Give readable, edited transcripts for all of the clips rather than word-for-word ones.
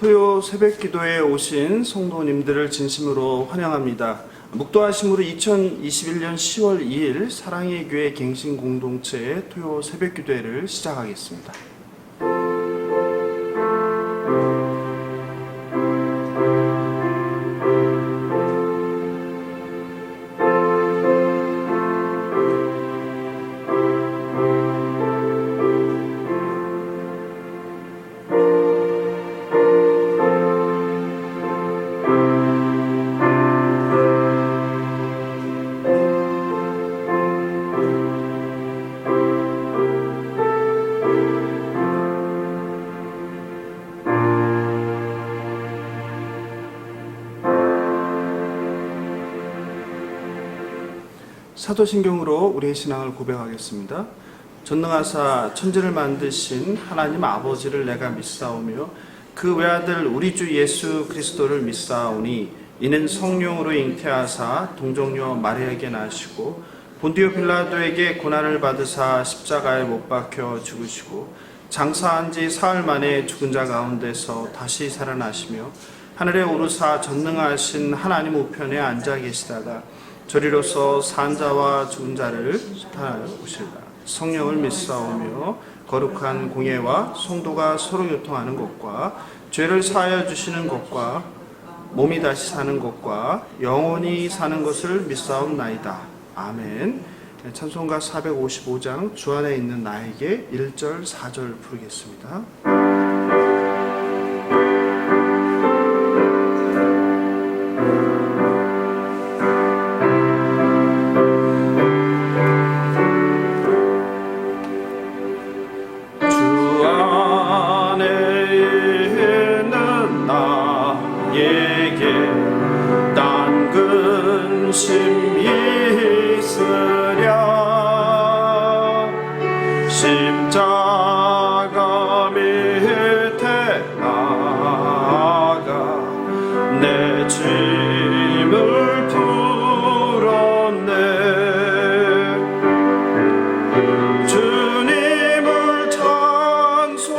토요 새벽 기도에 오신 성도님들을 진심으로 환영합니다. 묵도하심으로 2021년 10월 2일 사랑의 교회 갱신 공동체의 토요 새벽 기도회를 시작하겠습니다. 사도신경으로 우리의 신앙을 고백하겠습니다. 전능하사 천지를 만드신 하나님 아버지를 내가 믿사오며 그 외아들 우리 주 예수 그리스도를 믿사오니 이는 성령으로 잉태하사 동정녀 마리아에게 나시고 본디오 빌라도에게 고난을 받으사 십자가에 못 박혀 죽으시고 장사한 지 사흘 만에 죽은 자 가운데서 다시 살아나시며 하늘에 오르사 전능하신 하나님 우편에 앉아 계시다가 저리로서 산 자와 죽은 자를 심판하여 오시리라. 성령을 믿사오며 거룩한 공예와 성도가 서로 교통하는 것과 죄를 사하여 주시는 것과 몸이 다시 사는 것과 영원히 사는 것을 믿사옵나이다. 아멘. 찬송가 455장 주 안에 있는 나에게 1절 4절 부르겠습니다. 심히 있으랴 십자가 밑에 나가 내 짐을 풀었네 주님을 찬송하면서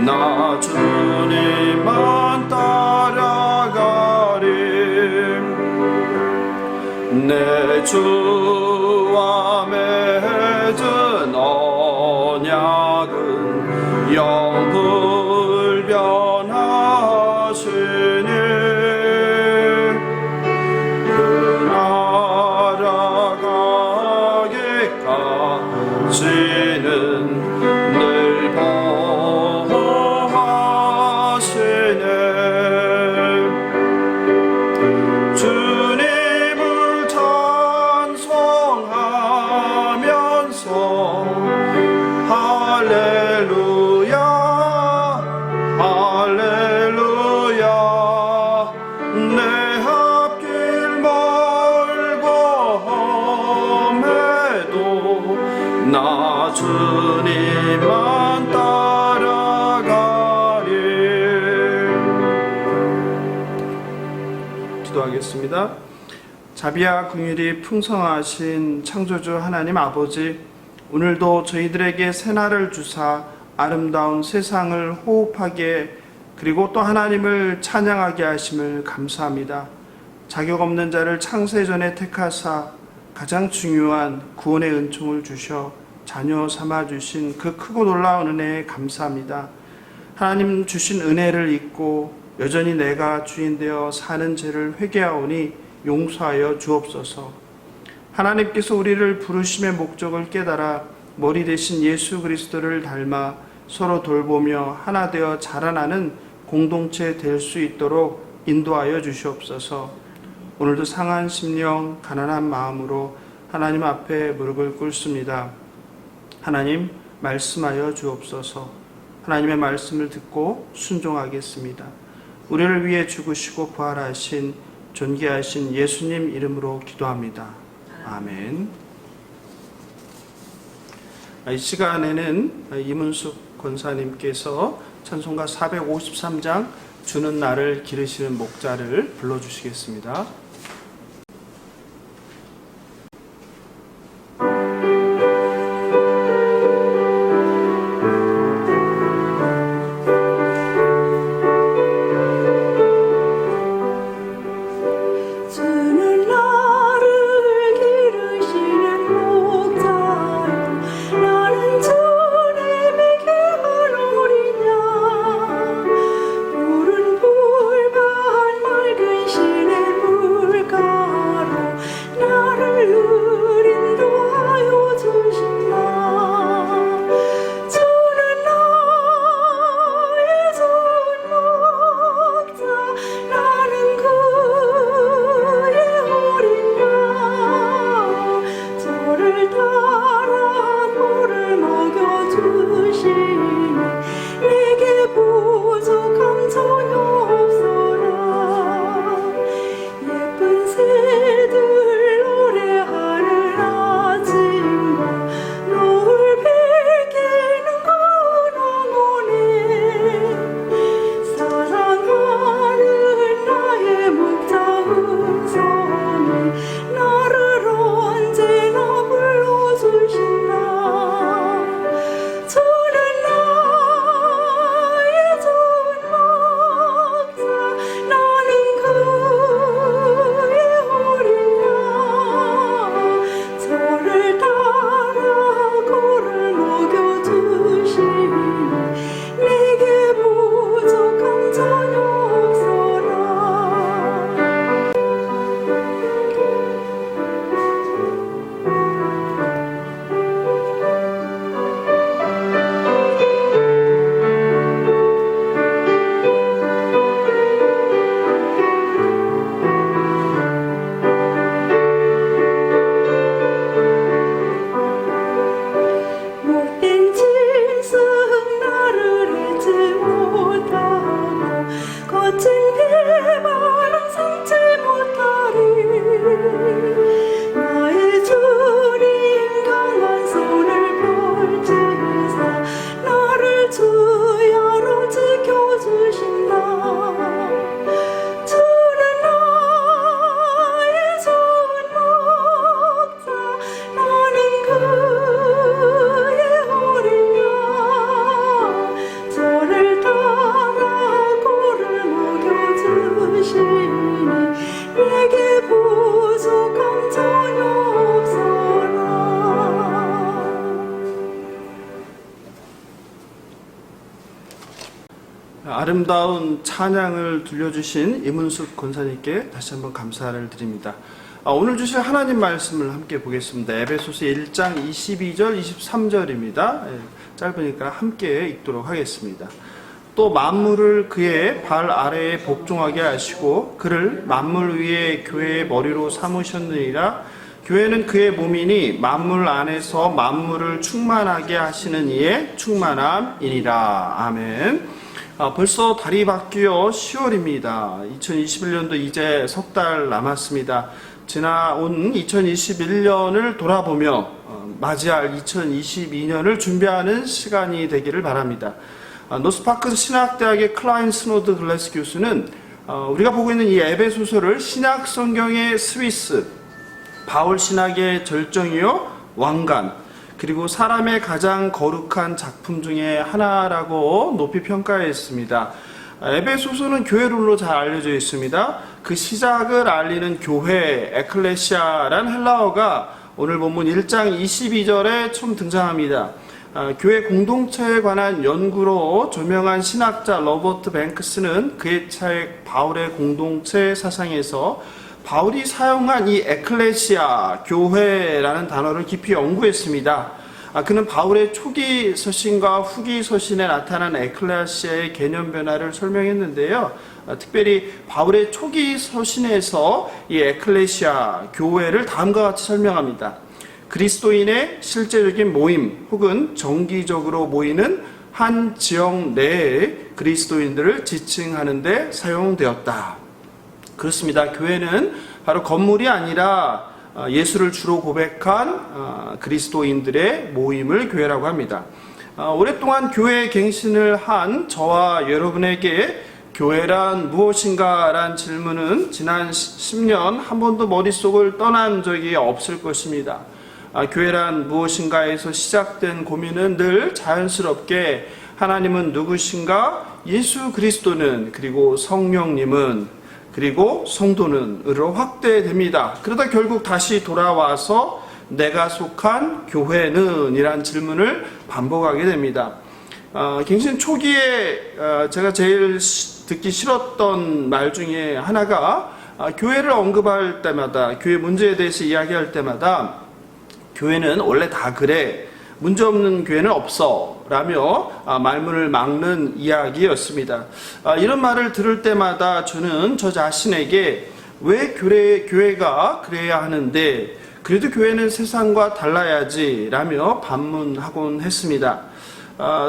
나 주님만 따라가리 내 주와 맺은 언약은 영불변하시니 그 나라 가기까지는 늘 주님을 찬송하면서 할렐루야 할렐루야 내 앞길 멀고 험해도 나 주님만 따라가리. 기도하겠습니다. 자비와 긍휼이 풍성하신 창조주 하나님 아버지, 오늘도 저희들에게 새날을 주사 아름다운 세상을 호흡하게 그리고 또 하나님을 찬양하게 하심을 감사합니다. 자격 없는 자를 창세전에 택하사 가장 중요한 구원의 은총을 주셔 자녀 삼아주신 그 크고 놀라운 은혜에 감사합니다. 하나님 주신 은혜를 잊고 여전히 내가 주인되어 사는 죄를 회개하오니 용서하여 주옵소서. 하나님께서 우리를 부르심의 목적을 깨달아 머리 대신 예수 그리스도를 닮아 서로 돌보며 하나 되어 자라나는 공동체 될 수 있도록 인도하여 주시옵소서. 오늘도 상한 심령 가난한 마음으로 하나님 앞에 무릎을 꿇습니다. 하나님 말씀하여 주옵소서. 하나님의 말씀을 듣고 순종하겠습니다. 우리를 위해 죽으시고 부활하신 존귀하신 예수님 이름으로 기도합니다. 아멘. 이 시간에는 이문숙 권사님께서 찬송가 453장 주는 나를 기르시는 목자를 불러주시겠습니다. 아름다운 찬양을 들려주신 이문숙 권사님께 다시 한번 감사를 드립니다. 오늘 주실 하나님 말씀을 함께 보겠습니다. 에베소서 1장 22절 23절입니다. 짧으니까 함께 읽도록 하겠습니다. 또 만물을 그의 발 아래에 복종하게 하시고 그를 만물 위에 교회의 머리로 삼으셨느니라. 교회는 그의 몸이니 만물 안에서 만물을 충만하게 하시는 이의 충만함이니라. 아멘. 벌써 달이 바뀌어 10월입니다. 2021년도 이제 석 달 남았습니다. 지나온 2021년을 돌아보며 맞이할 2022년을 준비하는 시간이 되기를 바랍니다. 노스파크 신학대학의 클라인 스노드 글래스 교수는 우리가 보고 있는 이 에베소서를 신약 성경의 스위스, 바울 신학의 절정이요 왕관, 그리고 사람의 가장 거룩한 작품 중에 하나라고 높이 평가했습니다. 에베소서는 교회론으로 잘 알려져 있습니다. 그 시작을 알리는 교회, 에클레시아란 헬라어가 오늘 본문 1장 22절에 처음 등장합니다. 교회 공동체에 관한 연구로 조명한 신학자 로버트 뱅크스는 그의 책 바울의 공동체 사상에서 바울이 사용한 이 에클레시아, 교회라는 단어를 깊이 연구했습니다. 그는 바울의 초기 서신과 후기 서신에 나타난 에클레시아의 개념 변화를 설명했는데요. 특별히 바울의 초기 서신에서 이 에클레시아, 교회를 다음과 같이 설명합니다. 그리스도인의 실제적인 모임 혹은 정기적으로 모이는 한 지역 내에 그리스도인들을 지칭하는 데 사용되었다. 그렇습니다. 교회는 바로 건물이 아니라 예수를 주로 고백한 그리스도인들의 모임을 교회라고 합니다. 오랫동안 교회 갱신을 한 저와 여러분에게 교회란 무엇인가? 라는 질문은 지난 10년 한 번도 머릿속을 떠난 적이 없을 것입니다. 교회란 무엇인가에서 시작된 고민은 늘 자연스럽게 하나님은 누구신가? 예수 그리스도는, 그리고 성령님은, 그리고 성도는 으로 확대됩니다. 그러다 결국 다시 돌아와서 내가 속한 교회는 이란 질문을 반복하게 됩니다. 갱신 초기에 제가 제일 듣기 싫었던 말 중에 하나가 교회를 언급할 때마다, 교회 문제에 대해서 이야기할 때마다 교회는 원래 다 그래, 문제없는 교회는 없어 라며 말문을 막는 이야기였습니다. 이런 말을 들을 때마다 저는 저 자신에게 왜 교회가 그래야 하는데 그래도 교회는 세상과 달라야지 라며 반문하곤 했습니다.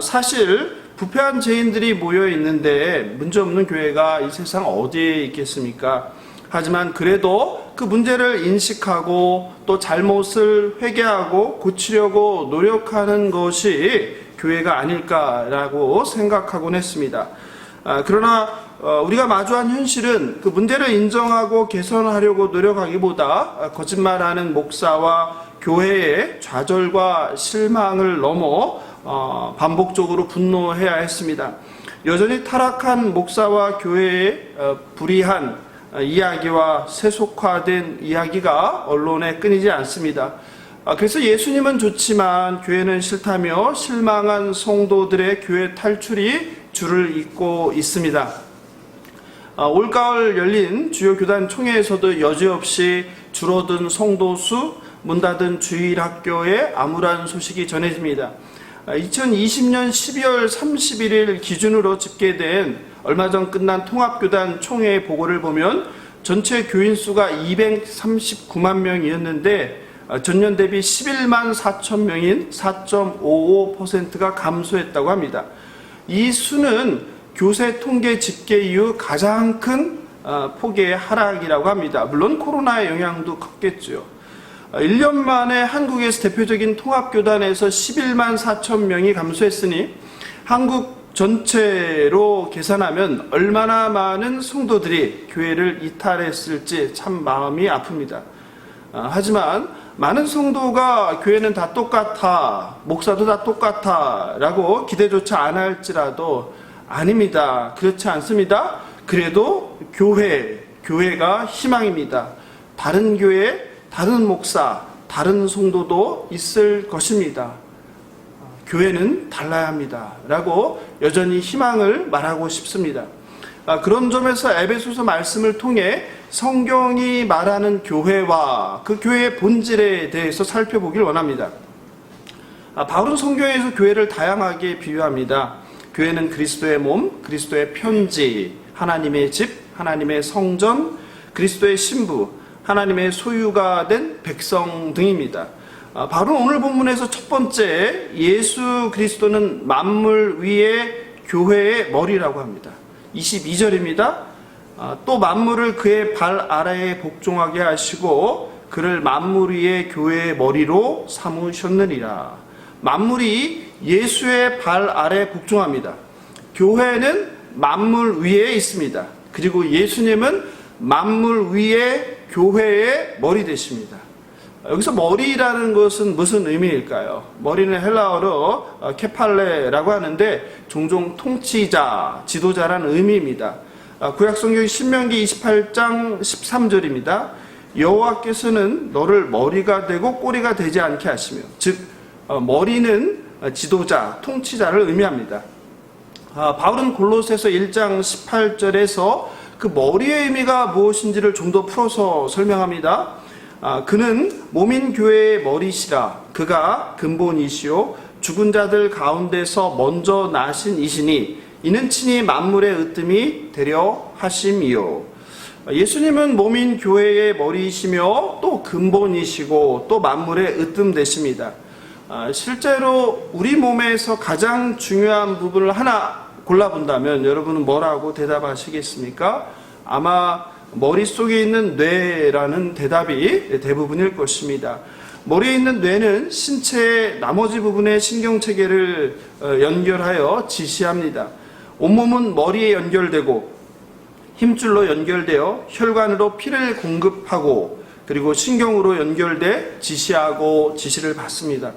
사실 부패한 죄인들이 모여 있는데 문제없는 교회가 이 세상 어디에 있겠습니까? 하지만 그래도 그 문제를 인식하고 또 잘못을 회개하고 고치려고 노력하는 것이 교회가 아닐까라고 생각하곤 했습니다. 그러나 우리가 마주한 현실은 그 문제를 인정하고 개선하려고 노력하기보다 거짓말하는 목사와 교회의 좌절과 실망을 넘어 반복적으로 분노해야 했습니다. 여전히 타락한 목사와 교회의 불의한 이야기와 세속화된 이야기가 언론에 끊이지 않습니다. 그래서 예수님은 좋지만 교회는 싫다며 실망한 성도들의 교회 탈출이 줄을 잇고 있습니다. 올가을 열린 주요 교단 총회에서도 여지없이 줄어든 성도 수, 문 닫은 주일학교에 암울한 소식이 전해집니다. 2020년 12월 31일 기준으로 집계된 얼마 전 끝난 통합교단 총회 보고를 보면 전체 교인 수가 239만 명이었는데 전년 대비 11만 4천 명인 4.55%가 감소했다고 합니다. 이 수는 교세 통계 집계 이후 가장 큰 폭의 하락이라고 합니다. 물론 코로나의 영향도 컸겠죠. 1년 만에 한국에서 대표적인 통합교단에서 11만 4천 명이 감소했으니 한국 전체로 계산하면 얼마나 많은 성도들이 교회를 이탈했을지 참 마음이 아픕니다. 하지만 많은 성도가 교회는 다 똑같아, 목사도 다 똑같아 라고 기대조차 안 할지라도 아닙니다. 그렇지 않습니다. 그래도 교회가 희망입니다. 다른 교회, 다른 목사, 다른 성도도 있을 것입니다. 교회는 달라야 합니다. 라고 여전히 희망을 말하고 싶습니다. 그런 점에서 에베소서 말씀을 통해 성경이 말하는 교회와 그 교회의 본질에 대해서 살펴보길 원합니다. 바울은 성경에서 교회를 다양하게 비유합니다. 교회는 그리스도의 몸, 그리스도의 편지, 하나님의 집, 하나님의 성전, 그리스도의 신부, 하나님의 소유가 된 백성 등입니다. 바로 오늘 본문에서 첫 번째 예수 그리스도는 만물 위에 교회의 머리라고 합니다. 22절입니다. 또 만물을 그의 발 아래에 복종하게 하시고 그를 만물 위에 교회의 머리로 삼으셨느니라. 만물이 예수의 발 아래 복종합니다. 교회는 만물 위에 있습니다. 그리고 예수님은 만물 위에 교회의 머리 되십니다. 여기서 머리라는 것은 무슨 의미일까요? 머리는 헬라어로 케팔레라고 하는데 종종 통치자, 지도자라는 의미입니다. 구약성경 신명기 28장 13절입니다. 여호와께서는 너를 머리가 되고 꼬리가 되지 않게 하시며, 즉 머리는 지도자, 통치자를 의미합니다. 바울은 골로새서 1장 18절에서 그 머리의 의미가 무엇인지를 좀 더 풀어서 설명합니다. 그는 몸인 교회의 머리시라. 그가 근본이시요 죽은 자들 가운데서 먼저 나신 이시니 이는 친히 만물의 으뜸이 되려 하심이요. 예수님은 몸인 교회의 머리이시며 또 근본이시고 또 만물의 으뜸 되십니다. 실제로 우리 몸에서 가장 중요한 부분을 하나 골라본다면 여러분은 뭐라고 대답하시겠습니까? 아마 머릿속에 있는 뇌라는 대답이 대부분일 것입니다. 머리에 있는 뇌는 신체의 나머지 부분의 신경체계를 연결하여 지시합니다. 온몸은 머리에 연결되고 힘줄로 연결되어 혈관으로 피를 공급하고 그리고 신경으로 연결돼 지시하고 지시를 받습니다.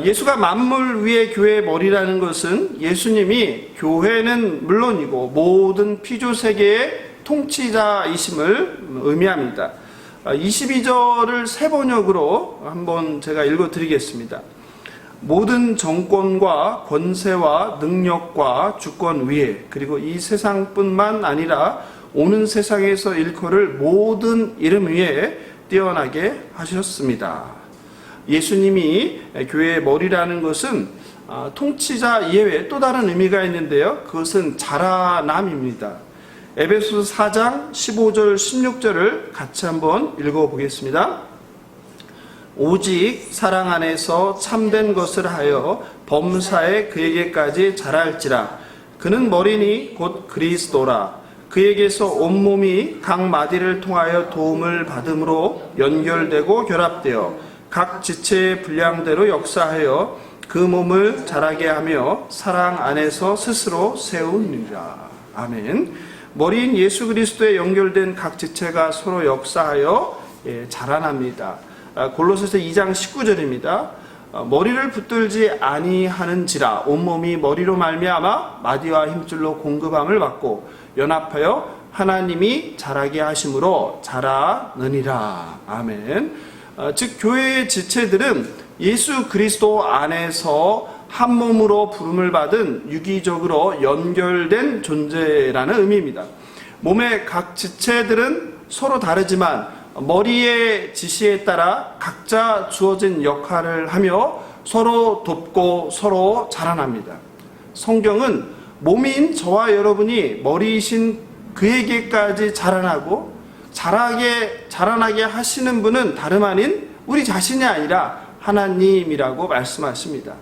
예수가 만물 위의 교회의 머리라는 것은 예수님이 교회는 물론이고 모든 피조세계의 통치자이심을 의미합니다. 22절을 새 번역으로 한번 제가 읽어드리겠습니다. 모든 정권과 권세와 능력과 주권 위에 그리고 이 세상뿐만 아니라 오는 세상에서 일컬을 모든 이름 위에 뛰어나게 하셨습니다. 예수님이 교회의 머리라는 것은 통치자 이외에 또 다른 의미가 있는데요. 그것은 자라남입니다. 에베소서 4장 15절 16절을 같이 한번 읽어보겠습니다. 오직 사랑 안에서 참된 것을 하여 범사에 그에게까지 자랄지라. 그는 머리니 곧 그리스도라. 그에게서 온몸이 각 마디를 통하여 도움을 받음으로 연결되고 결합되어 각 지체의 분량대로 역사하여 그 몸을 자라게 하며 사랑 안에서 스스로 세우느니라. 아멘. 머리인 예수 그리스도에 연결된 각 지체가 서로 역사하여 자라납니다. 골로새서 2장 19절입니다. 머리를 붙들지 아니하는지라 온몸이 머리로 말미암아 마디와 힘줄로 공급함을 받고 연합하여 하나님이 자라게 하심으로 자라느니라. 아멘. 즉 교회의 지체들은 예수 그리스도 안에서 한 몸으로 부름을 받은 유기적으로 연결된 존재라는 의미입니다. 몸의 각 지체들은 서로 다르지만 머리의 지시에 따라 각자 주어진 역할을 하며 서로 돕고 서로 자라납니다. 성경은 몸인 저와 여러분이 머리이신 그에게까지 자라나고 자라나게 하시는 분은 다름 아닌 우리 자신이 아니라 하나님이라고 말씀하십니다.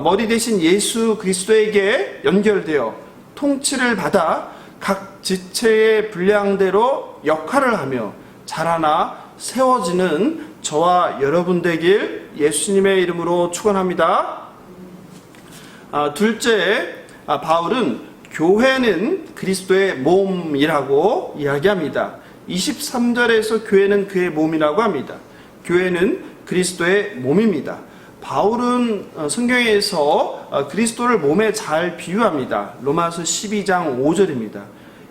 머리 대신 예수 그리스도에게 연결되어 통치를 받아 각 지체의 분량대로 역할을 하며 자라나 세워지는 저와 여러분 되길 예수님의 이름으로 축원합니다. 둘째, 바울은 교회는 그리스도의 몸이라고 이야기합니다. 23절에서 교회는 그의 몸이라고 합니다. 교회는 그리스도의 몸입니다. 바울은 성경에서 그리스도를 몸에 잘 비유합니다. 로마서 12장 5절입니다.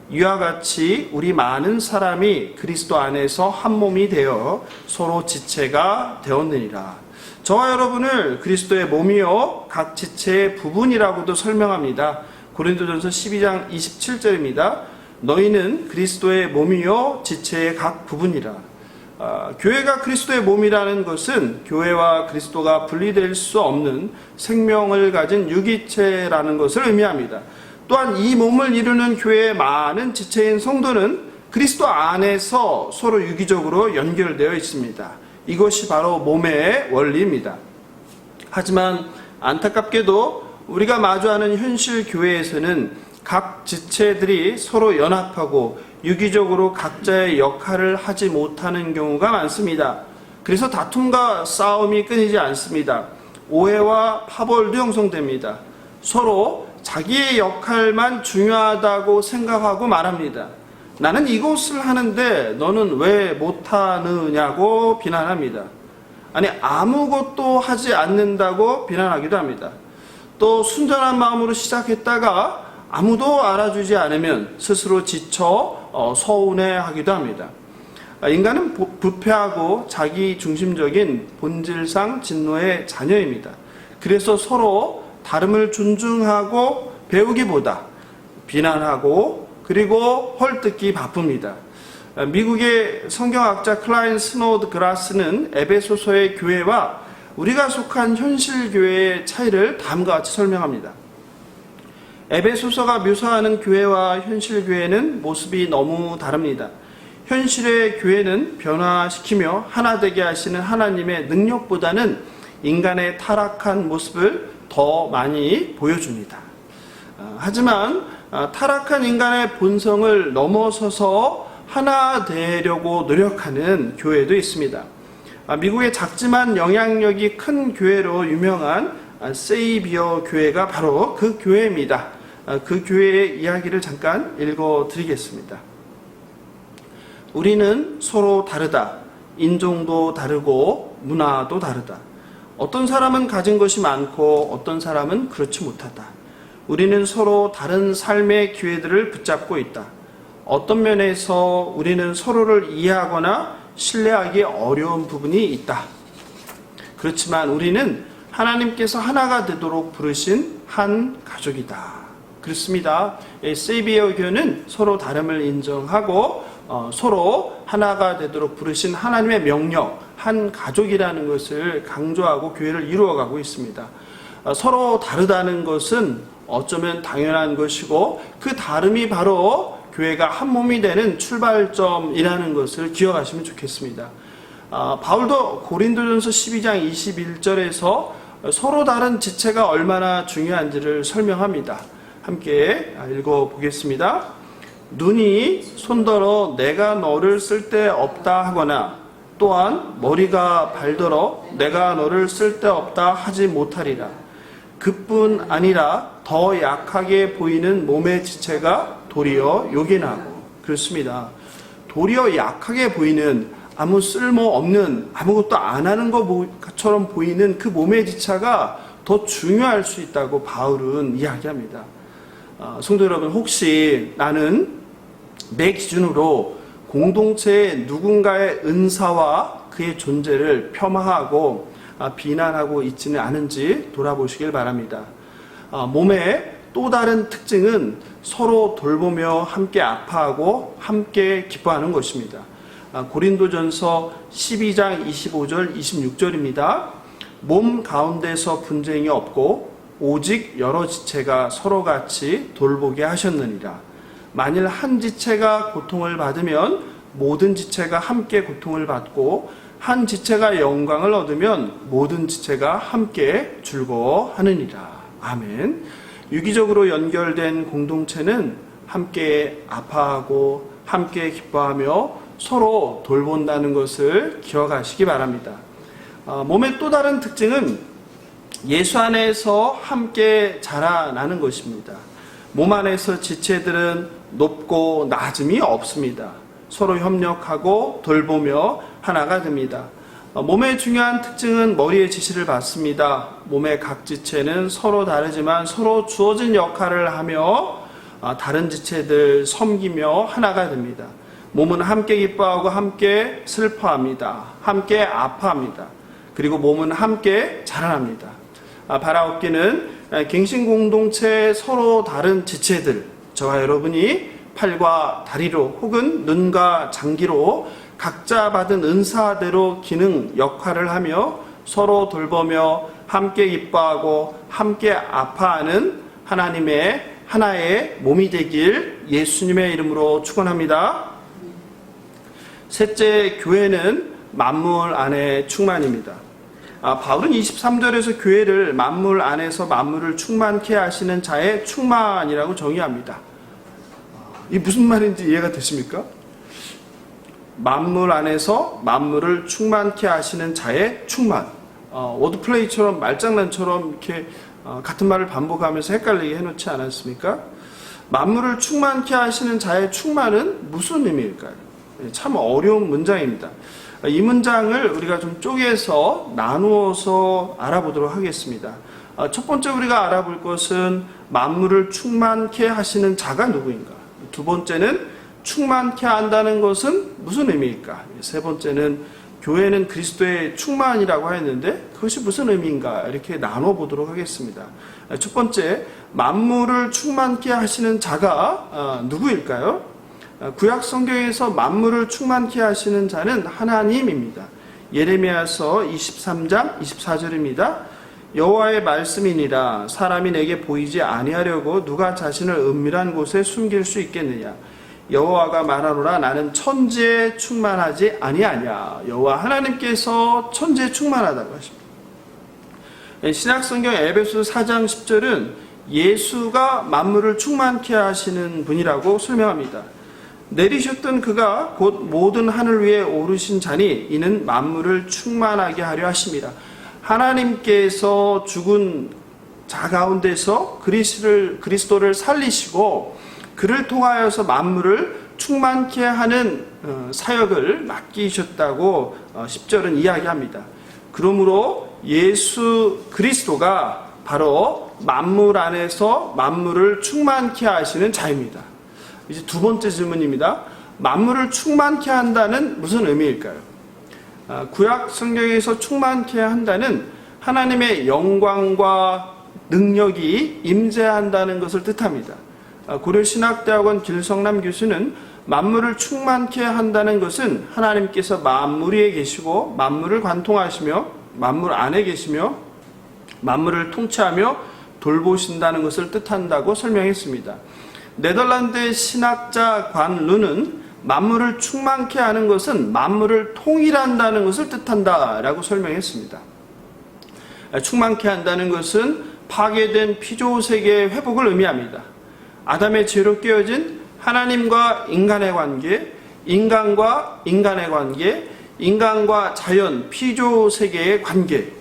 이와 같이 우리 많은 사람이 그리스도 안에서 한 몸이 되어 서로 지체가 되었느니라. 저와 여러분을 그리스도의 몸이요 각 지체의 부분이라고도 설명합니다. 고린도전서 12장 27절입니다. 너희는 그리스도의 몸이요 지체의 각 부분이라. 교회가 그리스도의 몸이라는 것은 교회와 그리스도가 분리될 수 없는 생명을 가진 유기체라는 것을 의미합니다. 또한 이 몸을 이루는 교회의 많은 지체인 성도는 그리스도 안에서 서로 유기적으로 연결되어 있습니다. 이것이 바로 몸의 원리입니다. 하지만 안타깝게도 우리가 마주하는 현실 교회에서는 각 지체들이 서로 연합하고 유기적으로 각자의 역할을 하지 못하는 경우가 많습니다. 그래서 다툼과 싸움이 끊이지 않습니다. 오해와 파벌도 형성됩니다. 서로 자기의 역할만 중요하다고 생각하고 말합니다. 나는 이것을 하는데 너는 왜 못하느냐고 비난합니다. 아니 아무것도 하지 않는다고 비난하기도 합니다. 또 순전한 마음으로 시작했다가 아무도 알아주지 않으면 스스로 지쳐 서운해하기도 합니다. 인간은 부패하고 자기 중심적인 본질상 진노의 자녀입니다. 그래서 서로 다름을 존중하고 배우기보다 비난하고 그리고 헐뜯기 바쁩니다. 미국의 성경학자 클라인 스노드그라스는 에베소서의 교회와 우리가 속한 현실 교회의 차이를 다음과 같이 설명합니다. 에베소서가 묘사하는 교회와 현실 교회는 모습이 너무 다릅니다. 현실의 교회는 변화시키며 하나 되게 하시는 하나님의 능력보다는 인간의 타락한 모습을 더 많이 보여줍니다. 하지만 타락한 인간의 본성을 넘어서서 하나 되려고 노력하는 교회도 있습니다. 미국의 작지만 영향력이 큰 교회로 유명한 세이비어 교회가 바로 그 교회입니다. 그 교회의 이야기를 잠깐 읽어드리겠습니다. 우리는 서로 다르다. 인종도 다르고 문화도 다르다. 어떤 사람은 가진 것이 많고 어떤 사람은 그렇지 못하다. 우리는 서로 다른 삶의 기회들을 붙잡고 있다. 어떤 면에서 우리는 서로를 이해하거나 신뢰하기 어려운 부분이 있다. 그렇지만 우리는 하나님께서 하나가 되도록 부르신 한 가족이다. 그렇습니다. 세이비어 교회는 서로 다름을 인정하고 서로 하나가 되도록 부르신 하나님의 명령, 한 가족이라는 것을 강조하고 교회를 이루어가고 있습니다. 서로 다르다는 것은 어쩌면 당연한 것이고 그 다름이 바로 교회가 한 몸이 되는 출발점이라는 것을 기억하시면 좋겠습니다. 바울도 고린도전서 12장 21절에서 서로 다른 지체가 얼마나 중요한지를 설명합니다. 함께 읽어보겠습니다. 눈이 손더러 내가 너를 쓸데없다 하거나 또한 머리가 발더러 내가 너를 쓸데없다 하지 못하리라. 그뿐 아니라 더 약하게 보이는 몸의 지체가 도리어 요긴하고. 그렇습니다. 도리어 약하게 보이는 아무 쓸모없는 아무것도 안 하는 것처럼 보이는 그 몸의 지체가 더 중요할 수 있다고 바울은 이야기합니다. 성도 여러분, 혹시 나는 내 기준으로 공동체의 누군가의 은사와 그의 존재를 폄하하고 비난하고 있지는 않은지 돌아보시길 바랍니다. 몸의 또 다른 특징은 서로 돌보며 함께 아파하고 함께 기뻐하는 것입니다. 고린도전서 12장 25절 26절입니다. 몸 가운데서 분쟁이 없고 오직 여러 지체가 서로 같이 돌보게 하셨느니라. 만일 한 지체가 고통을 받으면 모든 지체가 함께 고통을 받고 한 지체가 영광을 얻으면 모든 지체가 함께 즐거워하느니라. 아멘. 유기적으로 연결된 공동체는 함께 아파하고 함께 기뻐하며 서로 돌본다는 것을 기억하시기 바랍니다. 몸의 또 다른 특징은 예수 안에서 함께 자라나는 것입니다. 몸 안에서 지체들은 높고 낮음이 없습니다. 서로 협력하고 돌보며 하나가 됩니다. 몸의 중요한 특징은 머리의 지시를 받습니다. 몸의 각 지체는 서로 다르지만 서로 주어진 역할을 하며 다른 지체들 섬기며 하나가 됩니다. 몸은 함께 기뻐하고 함께 슬퍼합니다. 함께 아파합니다. 그리고 몸은 함께 자라납니다. 바라옵기는 갱신 공동체의 서로 다른 지체들, 저와 여러분이 팔과 다리로 혹은 눈과 장기로 각자 받은 은사대로 기능, 역할을 하며 서로 돌보며 함께 기뻐하고 함께 아파하는 하나님의 하나의 몸이 되길 예수님의 이름으로 축원합니다. 셋째, 교회는 만물 안에 충만입니다. 바울은 23절에서 교회를 만물 안에서 만물을 충만케 하시는 자의 충만이라고 정의합니다. 이게 무슨 말인지 이해가 되십니까? 만물 안에서 만물을 충만케 하시는 자의 충만. 워드플레이처럼 말장난처럼 이렇게 같은 말을 반복하면서 헷갈리게 해놓지 않았습니까? 만물을 충만케 하시는 자의 충만은 무슨 의미일까요? 참 어려운 문장입니다. 이 문장을 우리가 좀 쪼개서 나누어서 알아보도록 하겠습니다. 첫 번째 우리가 알아볼 것은 만물을 충만케 하시는 자가 누구인가? 두 번째는 충만케 한다는 것은 무슨 의미일까? 세 번째는 교회는 그리스도의 충만이라고 했는데 그것이 무슨 의미인가? 이렇게 나눠보도록 하겠습니다. 첫 번째, 만물을 충만케 하시는 자가 누구일까요? 구약 성경에서 만물을 충만케 하시는 자는 하나님입니다. 예레미야서 23장 24절입니다. 여호와의 말씀이니라. 사람이 내게 보이지 아니하려고 누가 자신을 은밀한 곳에 숨길 수 있겠느냐. 여호와가 말하노라. 나는 천지에 충만하지 아니하냐. 여호와 하나님께서 천지에 충만하다고 하십니다. 신약성경 에베소서 4장 10절은 예수가 만물을 충만케 하시는 분이라고 설명합니다. 내리셨던 그가 곧 모든 하늘 위에 오르신 자니 이는 만물을 충만하게 하려 하심이라. 하나님께서 죽은 자 가운데서 그리스도를 살리시고 그를 통하여서 만물을 충만케 하는 사역을 맡기셨다고 10절은 이야기합니다. 그러므로 예수 그리스도가 바로 만물 안에서 만물을 충만케 하시는 자입니다. 이제 두 번째 질문입니다. 만물을 충만케 한다는 무슨 의미일까요? 구약 성경에서 충만케 한다는 하나님의 영광과 능력이 임재한다는 것을 뜻합니다. 고려신학대학원 길성남 교수는 만물을 충만케 한다는 것은 하나님께서 만물 위에 계시고 만물을 관통하시며 만물 안에 계시며 만물을 통치하며 돌보신다는 것을 뜻한다고 설명했습니다. 네덜란드의 신학자 관 루는 만물을 충만케 하는 것은 만물을 통일한다는 것을 뜻한다라고 설명했습니다. 충만케 한다는 것은 파괴된 피조세계의 회복을 의미합니다. 아담의 죄로 깨어진 하나님과 인간의 관계, 인간과 인간의 관계, 인간과 자연, 피조세계의 관계,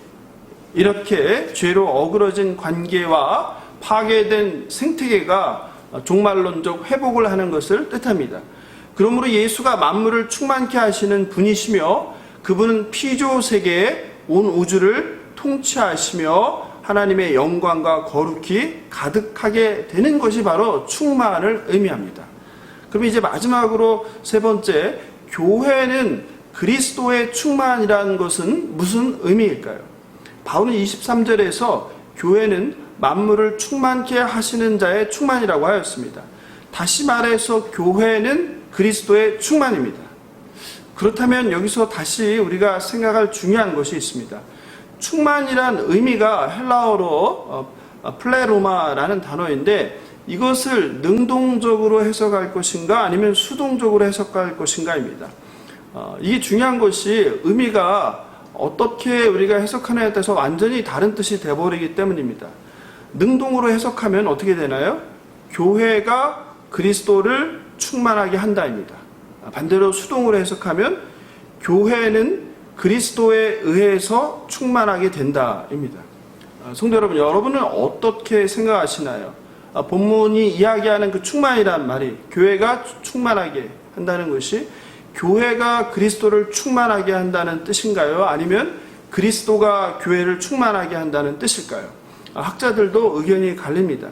이렇게 죄로 어그러진 관계와 파괴된 생태계가 종말론적 회복을 하는 것을 뜻합니다. 그러므로 예수가 만물을 충만케 하시는 분이시며 그분은 피조세계의 온 우주를 통치하시며 하나님의 영광과 거룩이 가득하게 되는 것이 바로 충만을 의미합니다. 그럼 이제 마지막으로 세 번째, 교회는 그리스도의 충만이라는 것은 무슨 의미일까요? 바울은 23절에서 교회는 만물을 충만케 하시는 자의 충만이라고 하였습니다. 다시 말해서 교회는 그리스도의 충만입니다. 그렇다면 여기서 다시 우리가 생각할 중요한 것이 있습니다. 충만이란 의미가 헬라어로 플레로마라는 단어인데 이것을 능동적으로 해석할 것인가 아니면 수동적으로 해석할 것인가입니다. 이게 중요한 것이 의미가 어떻게 우리가 해석하느냐에 따라서 완전히 다른 뜻이 되어버리기 때문입니다. 능동으로 해석하면 어떻게 되나요? 교회가 그리스도를 충만하게 한다입니다. 반대로 수동으로 해석하면 교회는 그리스도에 의해서 충만하게 된다입니다. 성도 여러분, 여러분은 어떻게 생각하시나요? 본문이 이야기하는 그 충만이란 말이 교회가 충만하게 한다는 것이 교회가 그리스도를 충만하게 한다는 뜻인가요? 아니면 그리스도가 교회를 충만하게 한다는 뜻일까요? 학자들도 의견이 갈립니다.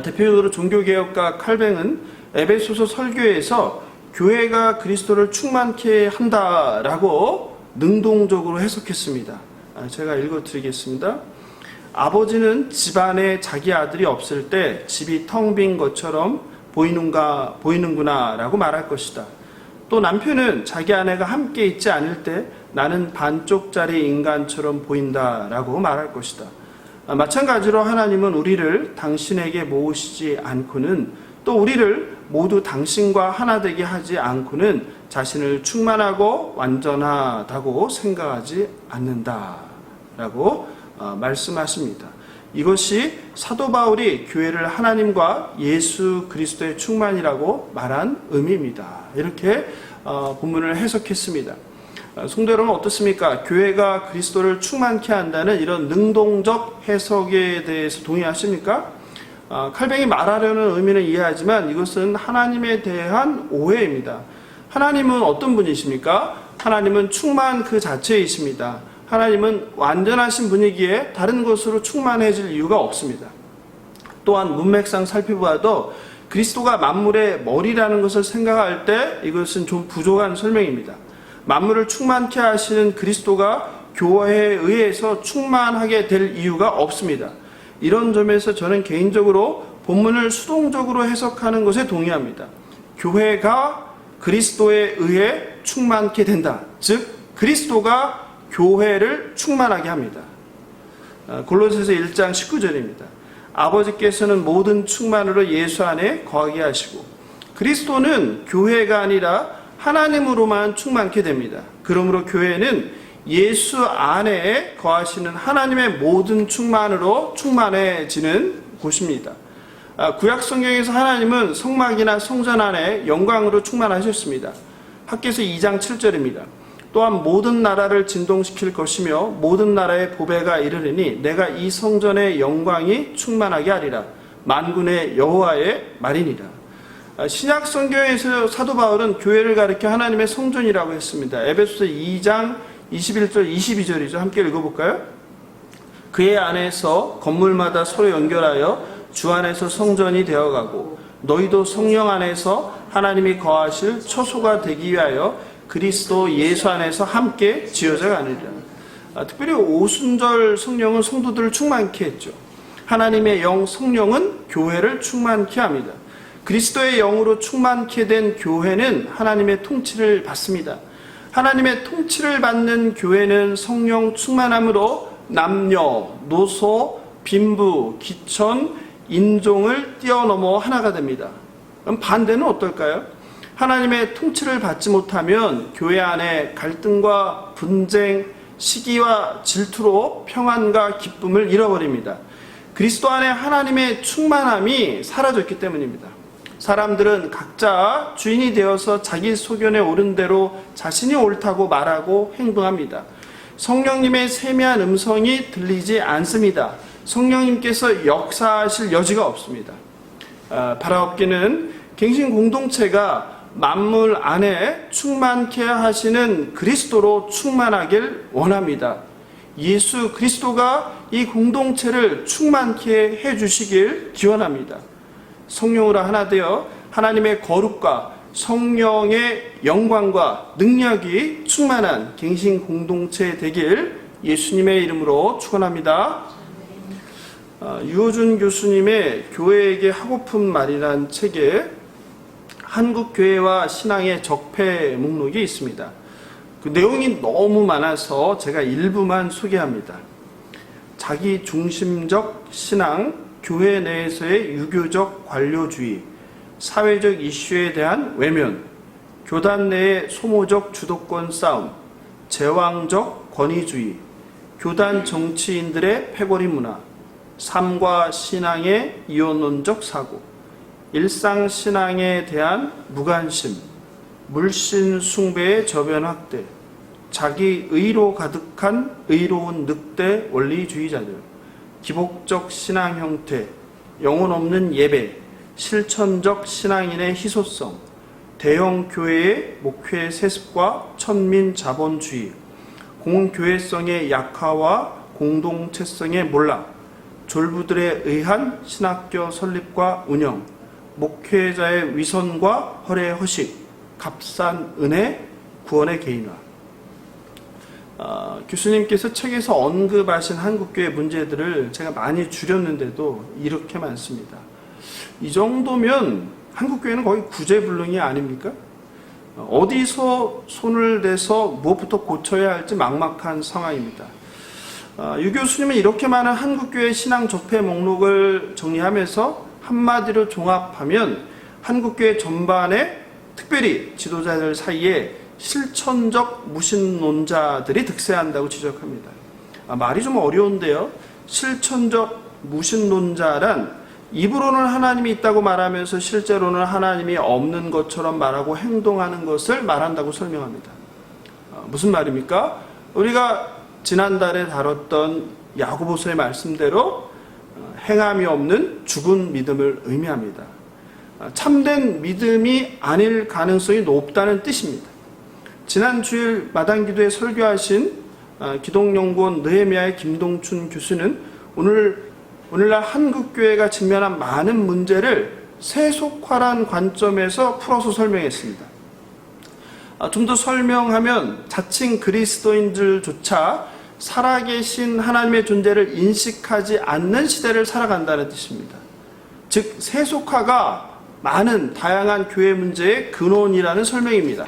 대표적으로 종교개혁가 칼뱅은 에베소서 설교에서 교회가 그리스도를 충만케 한다라고 능동적으로 해석했습니다. 제가 읽어드리겠습니다. 아버지는 집안에 자기 아들이 없을 때 집이 텅 빈 것처럼 보이는구나 라고 말할 것이다. 또 남편은 자기 아내가 함께 있지 않을 때 나는 반쪽짜리 인간처럼 보인다 라고 말할 것이다. 마찬가지로 하나님은 우리를 당신에게 모으시지 않고는 또 우리를 모두 당신과 하나 되게 하지 않고는 자신을 충만하고 완전하다고 생각하지 않는다라고 말씀하십니다. 이것이 사도 바울이 교회를 하나님과 예수 그리스도의 충만이라고 말한 의미입니다. 이렇게 본문을 해석했습니다. 성도 여러분 어떻습니까? 교회가 그리스도를 충만케 한다는 이런 능동적 해석에 대해서 동의하십니까? 칼뱅이 말하려는 의미는 이해하지만 이것은 하나님에 대한 오해입니다. 하나님은 어떤 분이십니까? 하나님은 충만 그 자체이십니다. 하나님은 완전하신 분이기에 다른 것으로 충만해질 이유가 없습니다. 또한 문맥상 살펴봐도 그리스도가 만물의 머리라는 것을 생각할 때 이것은 좀 부족한 설명입니다. 만물을 충만케 하시는 그리스도가 교회에 의해서 충만하게 될 이유가 없습니다. 이런 점에서 저는 개인적으로 본문을 수동적으로 해석하는 것에 동의합니다. 교회가 그리스도에 의해 충만케 된다. 즉 그리스도가 교회를 충만하게 합니다. 골로새서 1장 19절입니다. 아버지께서는 모든 충만으로 예수 안에 거하게 하시고 그리스도는 교회가 아니라 하나님으로만 충만케 됩니다. 그러므로 교회는 예수 안에 거하시는 하나님의 모든 충만으로 충만해지는 곳입니다. 구약 성경에서 하나님은 성막이나 성전 안에 영광으로 충만하셨습니다. 학개서 2장 7절입니다. 또한 모든 나라를 진동시킬 것이며 모든 나라의 보배가 이르리니 내가 이 성전의 영광이 충만하게 하리라. 만군의 여호와의 말이니라. 신약 성경에서 사도 바울은 교회를 가리켜 하나님의 성전이라고 했습니다. 에베소서 2장 21절 22절이죠. 함께 읽어볼까요? 그의 안에서 건물마다 서로 연결하여 주 안에서 성전이 되어가고 너희도 성령 안에서 하나님이 거하실 처소가 되기 위하여 그리스도 예수 안에서 함께 지어져 가느니라. 특별히 오순절 성령은 성도들을 충만케 했죠. 하나님의 영 성령은 교회를 충만케 합니다. 그리스도의 영으로 충만케 된 교회는 하나님의 통치를 받습니다. 하나님의 통치를 받는 교회는 성령 충만함으로 남녀, 노소, 빈부, 기천, 인종을 뛰어넘어 하나가 됩니다. 그럼 반대는 어떨까요? 하나님의 통치를 받지 못하면 교회 안에 갈등과 분쟁, 시기와 질투로 평안과 기쁨을 잃어버립니다. 그리스도 안에 하나님의 충만함이 사라졌기 때문입니다. 사람들은 각자 주인이 되어서 자기 소견에 옳은 대로 자신이 옳다고 말하고 행동합니다. 성령님의 세미한 음성이 들리지 않습니다. 성령님께서 역사하실 여지가 없습니다. 바라옵기는 갱신 공동체가 만물 안에 충만케 하시는 그리스도로 충만하길 원합니다. 예수 그리스도가 이 공동체를 충만케 해주시길 기원합니다. 성령으로 하나 되어 하나님의 거룩과 성령의 영광과 능력이 충만한 갱신 공동체 되길 예수님의 이름으로 축원합니다. 유호준 교수님의 교회에게 하고픈 말이란 책에 한국교회와 신앙의 적폐 목록이 있습니다. 그 내용이 너무 많아서 제가 일부만 소개합니다. 자기 중심적 신앙, 교회 내에서의 유교적 관료주의, 사회적 이슈에 대한 외면, 교단 내의 소모적 주도권 싸움, 제왕적 권위주의, 교단 정치인들의 패거리 문화, 삶과 신앙의 이원론적 사고, 일상신앙에 대한 무관심, 물신 숭배의 저변 확대, 자기 의로 가득한 의로운 늑대 원리주의자들, 기복적 신앙 형태, 영혼 없는 예배, 실천적 신앙인의 희소성, 대형 교회의 목회 세습과 천민 자본주의, 공교회성의 약화와 공동체성의 몰락, 졸부들에 의한 신학교 설립과 운영, 목회자의 위선과 헐의 허식, 값싼 은혜, 구원의 개인화. 교수님께서 책에서 언급하신 한국교회 문제들을 제가 많이 줄였는데도 이렇게 많습니다. 이 정도면 한국교회는 거의 구제불능이 아닙니까? 어디서 손을 대서 무엇부터 고쳐야 할지 막막한 상황입니다. 유 교수님은 이렇게 많은 한국교회 신앙 적폐 목록을 정리하면서 한마디로 종합하면 한국교회 전반에 특별히 지도자들 사이에 실천적 무신론자들이 득세한다고 지적합니다. 말이 좀 어려운데요. 실천적 무신론자란 입으로는 하나님이 있다고 말하면서 실제로는 하나님이 없는 것처럼 말하고 행동하는 것을 말한다고 설명합니다. 무슨 말입니까? 우리가 지난달에 다뤘던 야고보서의 말씀대로 행함이 없는 죽은 믿음을 의미합니다. 참된 믿음이 아닐 가능성이 높다는 뜻입니다. 지난 주일 마당기도에 설교하신 기독연구원 느헤미야의 김동춘 교수는 오늘날 한국교회가 직면한 많은 문제를 세속화란 관점에서 풀어서 설명했습니다. 좀 더 설명하면 자칭 그리스도인들조차 살아계신 하나님의 존재를 인식하지 않는 시대를 살아간다는 뜻입니다. 즉 세속화가 많은 다양한 교회 문제의 근원이라는 설명입니다.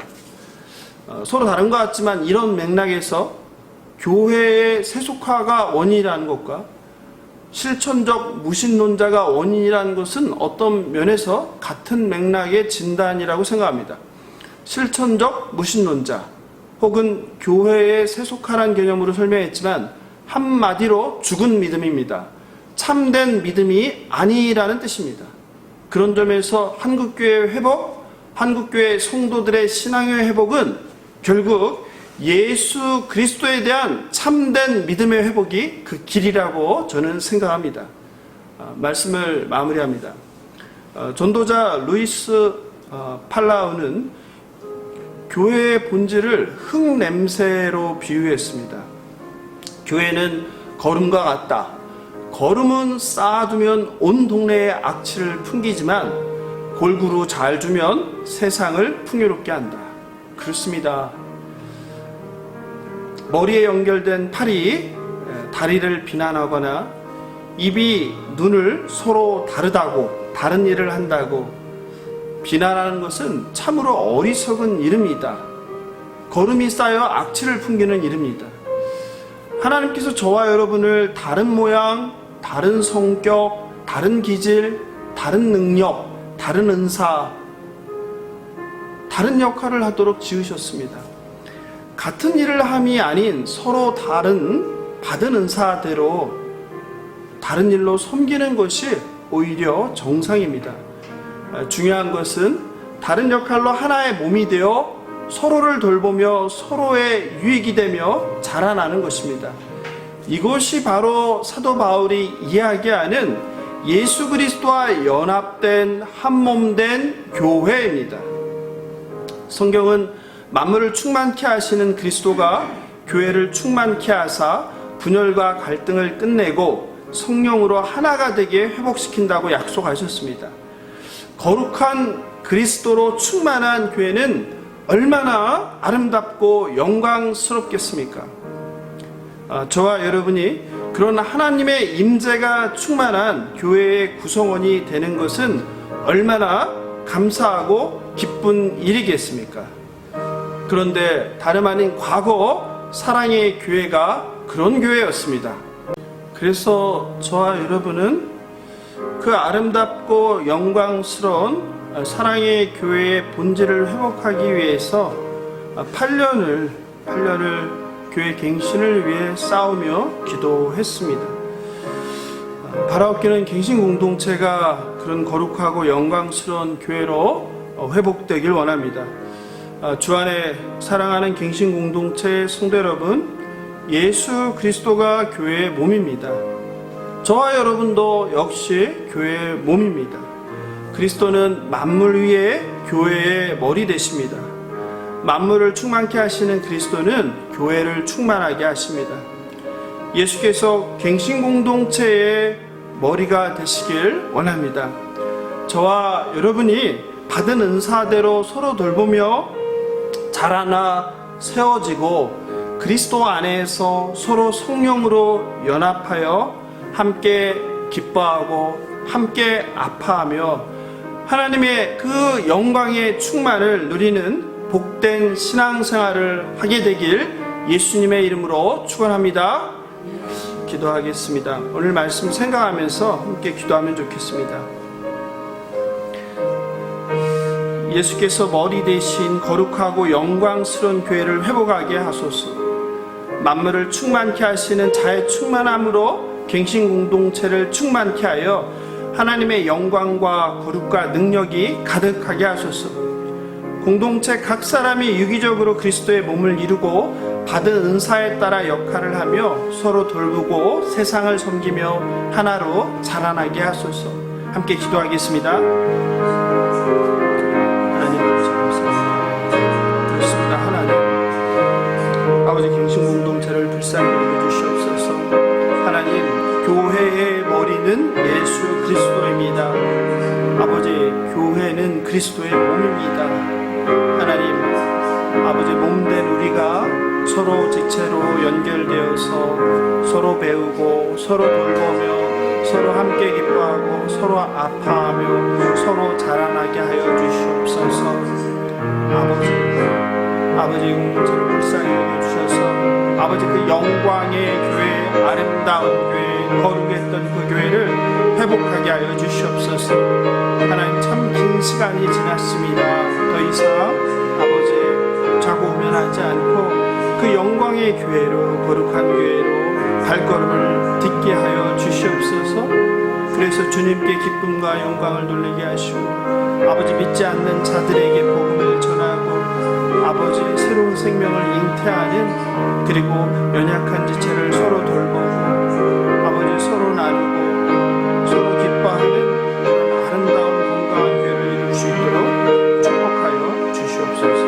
서로 다른 것 같지만 이런 맥락에서 교회의 세속화가 원인이라는 것과 실천적 무신론자가 원인이라는 것은 어떤 면에서 같은 맥락의 진단이라고 생각합니다. 실천적 무신론자 혹은 교회의 세속화란 개념으로 설명했지만 한마디로 죽은 믿음입니다. 참된 믿음이 아니라는 뜻입니다. 그런 점에서 한국교회 회복, 한국교회 성도들의 신앙의 회복은 결국 예수 그리스도에 대한 참된 믿음의 회복이 그 길이라고 저는 생각합니다. 말씀을 마무리합니다. 전도자 루이스 팔라우는 교회의 본질을 흙냄새로 비유했습니다. 교회는 거름과 같다. 거름은 쌓아두면 온 동네에 악취를 풍기지만 골고루 잘 주면 세상을 풍요롭게 한다. 그렇습니다. 머리에 연결된 팔이 다리를 비난하거나 입이 눈을 서로 다르다고, 다른 일을 한다고 비난하는 것은 참으로 어리석은 일입니다. 거름이 쌓여 악취를 풍기는 일입니다. 하나님께서 저와 여러분을 다른 모양, 다른 성격, 다른 기질, 다른 능력, 다른 은사, 다른 역할을 하도록 지으셨습니다. 같은 일을 함이 아닌 서로 다른 받은 은사대로 다른 일로 섬기는 것이 오히려 정상입니다. 중요한 것은 다른 역할로 하나의 몸이 되어 서로를 돌보며 서로의 유익이 되며 자라나는 것입니다. 이것이 바로 사도 바울이 이야기하는 예수 그리스도와 연합된 한몸된 교회입니다. 성경은 만물을 충만케 하시는 그리스도가 교회를 충만케 하사 분열과 갈등을 끝내고 성령으로 하나가 되게 회복시킨다고 약속하셨습니다. 거룩한 그리스도로 충만한 교회는 얼마나 아름답고 영광스럽겠습니까? 저와 여러분이 그런 하나님의 임재가 충만한 교회의 구성원이 되는 것은 얼마나 감사하고 기쁜 일이겠습니까? 그런데 다름 아닌 과거 사랑의 교회가 그런 교회였습니다. 그래서 저와 여러분은 그 아름답고 영광스러운 사랑의 교회의 본질을 회복하기 위해서 8년을 교회 갱신을 위해 싸우며 기도했습니다. 바라옵기는 갱신 공동체가 그런 거룩하고 영광스러운 교회로 회복되길 원합니다. 주안에 사랑하는 갱신 공동체 성도 여러분, 예수 그리스도가 교회의 몸입니다. 저와 여러분도 역시 교회의 몸입니다. 그리스도는 만물 위에 교회의 머리 되십니다. 만물을 충만케 하시는 그리스도는 교회를 충만하게 하십니다. 예수께서 갱신 공동체의 머리가 되시길 원합니다. 저와 여러분이 받은 은사대로 서로 돌보며 자라나 세워지고 그리스도 안에서 서로 성령으로 연합하여 함께 기뻐하고 함께 아파하며 하나님의 그 영광의 충만을 누리는 복된 신앙생활을 하게 되길 예수님의 이름으로 축원합니다. 기도하겠습니다. 오늘 말씀 생각하면서 함께 기도하면 좋겠습니다. 예수께서 머리 대신 거룩하고 영광스러운 교회를 회복하게 하소서. 만물을 충만케 하시는 자의 충만함으로 갱신 공동체를 충만케 하여 하나님의 영광과 거룩과 능력이 가득하게 하소서. 공동체 각 사람이 유기적으로 그리스도의 몸을 이루고 받은 은사에 따라 역할을 하며 서로 돌보고 세상을 섬기며 하나로 자라나게 하소서. 함께 기도하겠습니다. 하나님 아버지 감사합니다. 그렇습니다. 하나님 아버지 갱신 공동체를 불쌍히 여겨주시옵소서. 하나님 교회의 머리는 예수 그리스도입니다. 아버지 교회는 그리스도의 몸입니다. 하나님 아버지 몸된 우리가 서로 직체로 연결되어서 서로 배우고 서로 돌보며 서로 함께 기뻐하고 서로 아파하며 서로 자라나게 하여 주시옵소서. 아버지 공동체를 불쌍히 여겨주셔서 아버지 그 영광의 교회, 아름다운 교회, 거룩했던 그 교회를 회복하게 하여 주시옵소서. 하나님 참 긴 시간이 지났습니다. 더 이상 아버지 좌고우면하지 않고 그 영광의 교회로, 거룩한 교회로 발걸음을 딛게 하여 주시옵소서. 그래서 주님께 기쁨과 영광을 돌리게 하시고 아버지 믿지 않는 자들에게 복음을 전하고 아버지 새로운 생명을 잉태하는 그리고 연약한 지체를 서로 돌보고 아버지 서로 나누고 서로 기뻐하는 아름다운 건강한 교회를 이룰 수 있도록 축복하여 주시옵소서.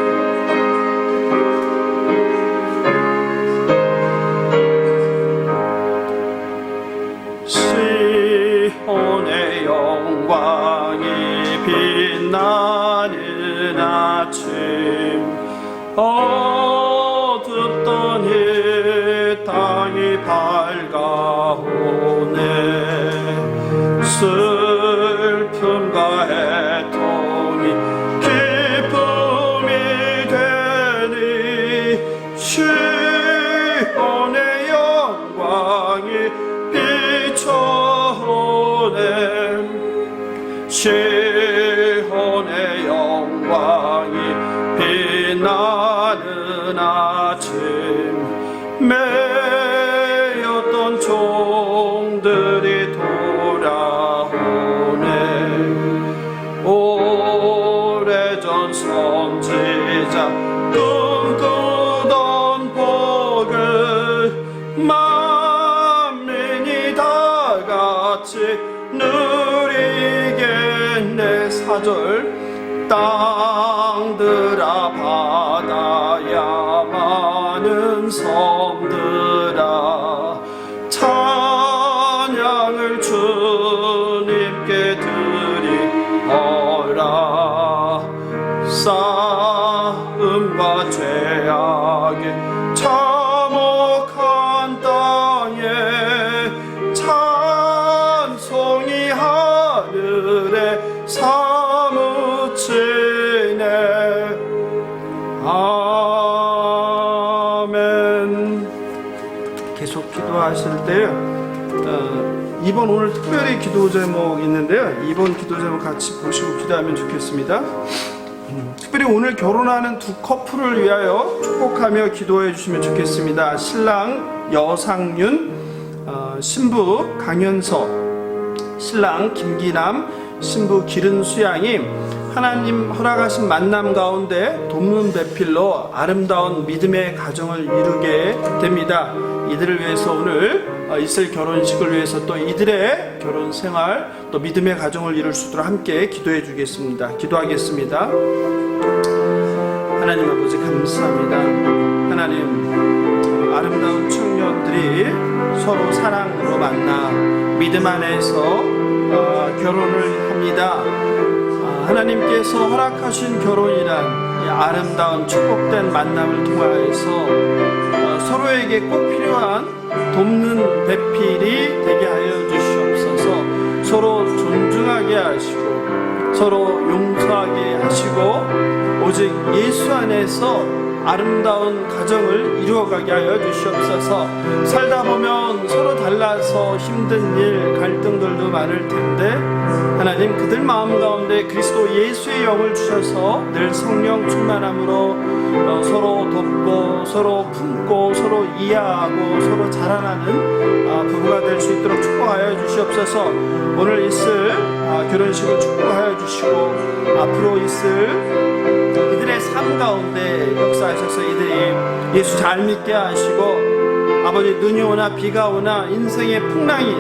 시온의 영광이 빛나는 아침 어둡더니 땅이 밝아오네 슬픔과 애통이 기쁨이 되니 시온의 영광이 비춰오네 시온의 영광이 빛나는 아침 매였던 종들이 돌아오네 오래전 선지자 꿈꾸던 복을 만민이 다 같이 누리겠네 4절 땅들아 바다야 많은 섬들아 찬양을 주님께 드리어라 싸움과 죄악에 참혹한 땅에 찬송이 하늘에 사무치네 아멘. 계속 기도하실 때요 이번 오늘 특별히 기도 제목 있는데요 이번 기도 제목 같이 보시고 기도하면 좋겠습니다. 특별히 오늘 결혼하는 두 커플을 위하여 축복하며 기도해 주시면 좋겠습니다. 신랑 여상윤 신부 강현서 신랑 김기남 신부 기른수 양이 하나님 허락하신 만남 가운데 돕는 배필로 아름다운 믿음의 가정을 이루게 됩니다. 이들을 위해서 오늘 있을 결혼식을 위해서 또 이들의 결혼 생활 또 믿음의 가정을 이룰 수 있도록 함께 기도해 주겠습니다. 기도하겠습니다. 하나님 아버지 감사합니다. 하나님 아름다운 청년들이 서로 사랑으로 만나 믿음 안에서 결혼을 합니다. 하나님께서 허락하신 결혼이란 이 아름다운 축복된 만남을 통하여서 서로에게 꼭 필요한 돕는 배필이 되게 하여 주시옵소서. 서로 존중하게 하시고 서로 용서하게 하시고 오직 예수 안에서 아름다운 가정을 이루어가게 하여 주시옵소서. 살다 보면 서로 달라서 힘든 일, 갈등들도 많을 텐데 하나님 그들 마음 가운데 그리스도 예수의 영을 주셔서 늘 성령 충만함으로 서로 돕고 서로 품고 서로 이해하고 서로 자라나는 부부가 될 수 있도록 축복하여 주시옵소서. 오늘 있을 결혼식을 축복하여 주시고 앞으로 있을 이들의 삶 가운데 역사하셔서 이들이 예수 잘 믿게 하시고 아버지 눈이 오나 비가 오나 인생의 풍랑이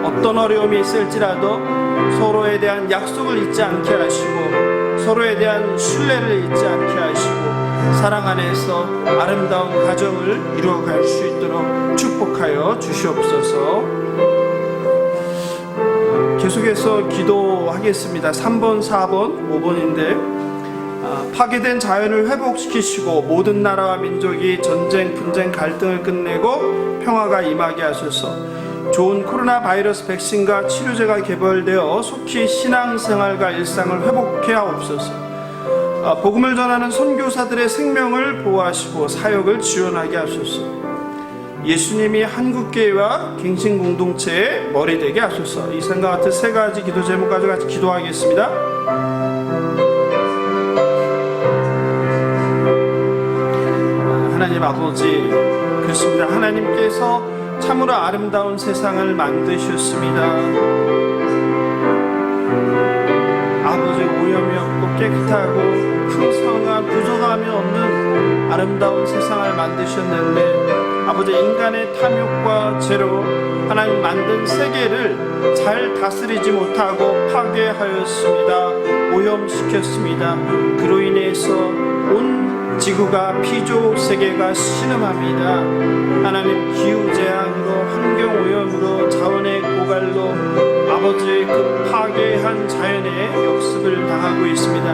어떤 어려움이 있을지라도 서로에 대한 약속을 잊지 않게 하시고 서로에 대한 신뢰를 잊지 않게 하시고 사랑 안에서 아름다운 가정을 이루어갈 수 있도록 축복하여 주시옵소서. 계속해서 기도하겠습니다. 3번, 4번, 5번인데 파괴된 자연을 회복시키시고 모든 나라와 민족이 전쟁, 분쟁, 갈등을 끝내고 평화가 임하게 하소서. 좋은 코로나 바이러스 백신과 치료제가 개발되어 속히 신앙생활과 일상을 회복해 하옵소서. 복음을 전하는 선교사들의 생명을 보호하시고 사역을 지원하게 하소서. 예수님이 한국교회와 갱신공동체의 머리 되게 하소서. 이 생각 같은 세 가지 기도 제목 가지고 같이 기도하겠습니다. 하나님 아버지, 그렇습니다. 하나님께서 참으로 아름다운 세상을 만드셨습니다. 아버지, 오염이 없고 깨끗하고 풍성한 부족함이 없는 아름다운 세상을 만드셨는데, 아버지, 인간의 탐욕과 죄로 하나님 만든 세계를 잘 다스리지 못하고 파괴하였습니다. 오염시켰습니다. 그로 인해서 온 지구가 피조 세계가 신음합니다. 하나님, 기후재앙으로, 환경오염으로, 자원의 고갈로 아버지의 그 파괴한 자연의 역습을 당하고 있습니다.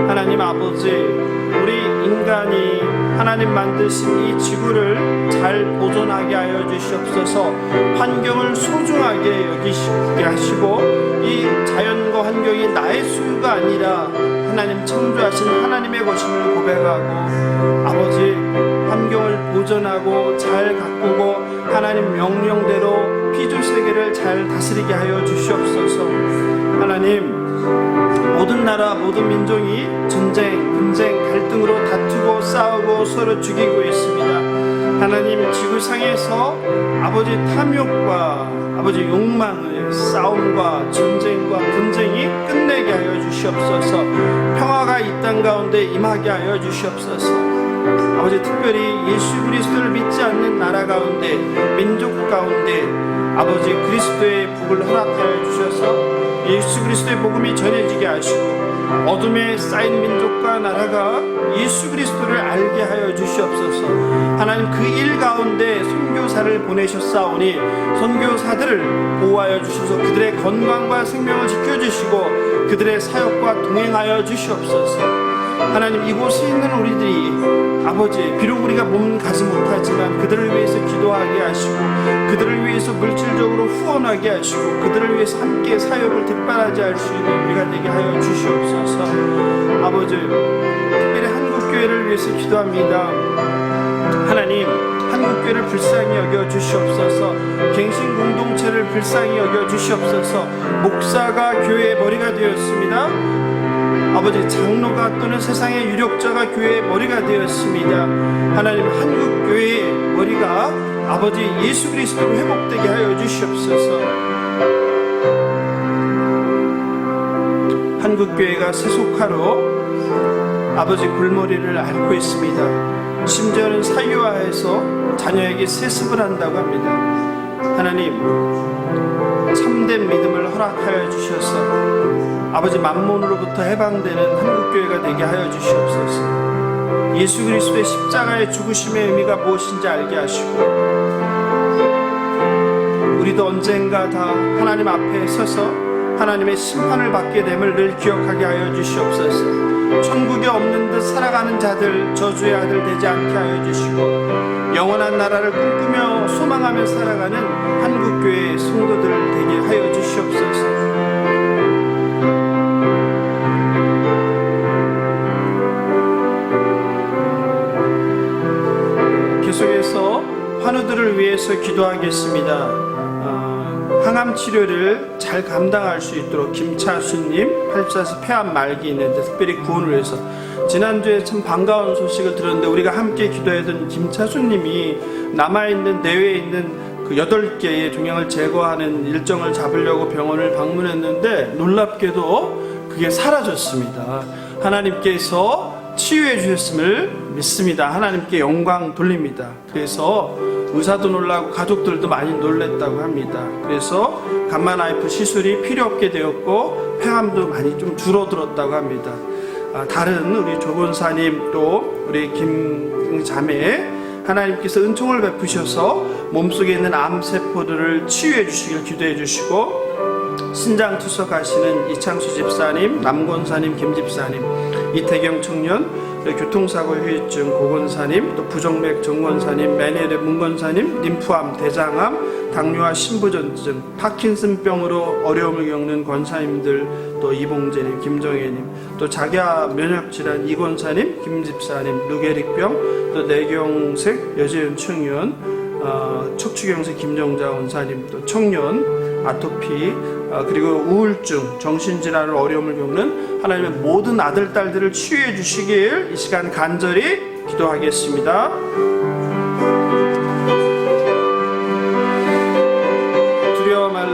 하나님 아버지, 우리 인간이 하나님 만드신 이 지구를 잘 보존하게 하여 주시옵소서. 환경을 소중하게 여기시게 하시고, 이 자연과 환경이 나의 소유가 아니라 하나님 창조하신 하나님의 것임을 고백하고, 아버지, 환경을 보존하고 잘 가꾸고 하나님 명령대로 피조세계를 잘 다스리게 하여 주시옵소서. 하나님, 모든 나라 모든 민족이 전쟁, 분쟁, 갈등으로 다투고 싸우고 서로 죽이고 있습니다. 하나님, 지구상에서 아버지 탐욕과 아버지 욕망을, 싸움과 전쟁과 분쟁이 끝내게 하여 주시옵소서. 평화가 이 땅 가운데 임하게 하여 주시옵소서. 아버지, 특별히 예수 그리스도를 믿지 않는 나라 가운데, 민족 가운데 아버지 그리스도의 복을 허락하여 주셔서 예수 그리스도의 복음이 전해지게 하시고, 어둠에 쌓인 민족과 나라가 예수 그리스도를 알게 하여 주시옵소서. 하나님, 그 일 가운데 선교사를 보내셨사오니 선교사들을 보호하여 주셔서 그들의 건강과 생명을 지켜주시고 그들의 사역과 동행하여 주시옵소서. 하나님, 이곳에 있는 우리들이 아버지, 비록 우리가 몸 가지 못하지만 그들을 위해서 기도하게 하시고, 그들을 위해서 물질적으로 후원하게 하시고, 그들을 위해서 함께 사역을 뒷바라지 할 수 있는 우리가 되게 하여 주시옵소서. 아버지, 특별히 한국교회를 위해서 기도합니다. 하나님, 한국교회를 불쌍히 여겨 주시옵소서. 갱신 공동체를 불쌍히 여겨 주시옵소서. 목사가 교회의 머리가 되었습니다. 아버지, 장로가 또는 세상의 유력자가 교회의 머리가 되었습니다. 하나님, 한국교회의 머리가 아버지 예수 그리스도로 회복되게 하여 주시옵소서. 한국교회가 세속화로 아버지 골머리를 앓고 있습니다. 심지어는 사유화해서 자녀에게 세습을 한다고 합니다. 하나님, 참된 믿음을 허락하여 주셔서 아버지 만몬으로부터 해방되는 한국교회가 되게 하여 주시옵소서. 예수 그리스도의 십자가의 죽으심의 의미가 무엇인지 알게 하시고, 우리도 언젠가 다 하나님 앞에 서서 하나님의 심판을 받게 됨을 늘 기억하게 하여 주시옵소서. 천국에 없는 듯 살아가는 자들, 저주의 아들 되지 않게 하여 주시고, 영원한 나라를 꿈꾸며 소망하며 살아가는 한국교회의 성도들 되게 하여 주시옵소서. 계속해서 환우들을 위해서 기도하겠습니다. 항암 치료를 잘 감당할 수 있도록 김차수님 84세 폐암 말기 있는데 특별히 구원을 위해서, 지난주에 참 반가운 소식을 들었는데 우리가 함께 기도했던 김차수님이 남아있는 내외에 있는 그 8개의 종양을 제거하는 일정을 잡으려고 병원을 방문했는데 놀랍게도 그게 사라졌습니다. 하나님께서 치유해 주셨음을 믿습니다. 하나님께 영광 돌립니다. 그래서 의사도 놀라고 가족들도 많이 놀랬다고 합니다. 그래서 감마나이프 시술이 필요 없게 되었고 폐암도 많이 좀 줄어들었다고 합니다. 다른 우리 조본사님 또 우리 김자매, 하나님께서 은총을 베푸셔서 몸속에 있는 암세포들을 치유해 주시길 기도해 주시고, 신장 투석하시는 이창수 집사님, 남권사님, 김집사님, 이태경 청년, 교통사고 후유증 고건사님, 또 부정맥 정건사님, 메니엘의 문건사님, 림프암, 대장암, 당뇨와 신부전증, 파킨슨병으로 어려움을 겪는 권사님들, 또 이봉재님, 김정혜님, 또 자기야 면역질환 이권사님, 김집사님, 루게릭병, 또 뇌경색 여재윤 청년, 척추경색 김정자 원사님, 또 청년, 아토피, 그리고 우울증, 정신질환을 어려움을 겪는 하나님의 모든 아들, 딸들을 치유해 주시길 이 시간 간절히 기도하겠습니다.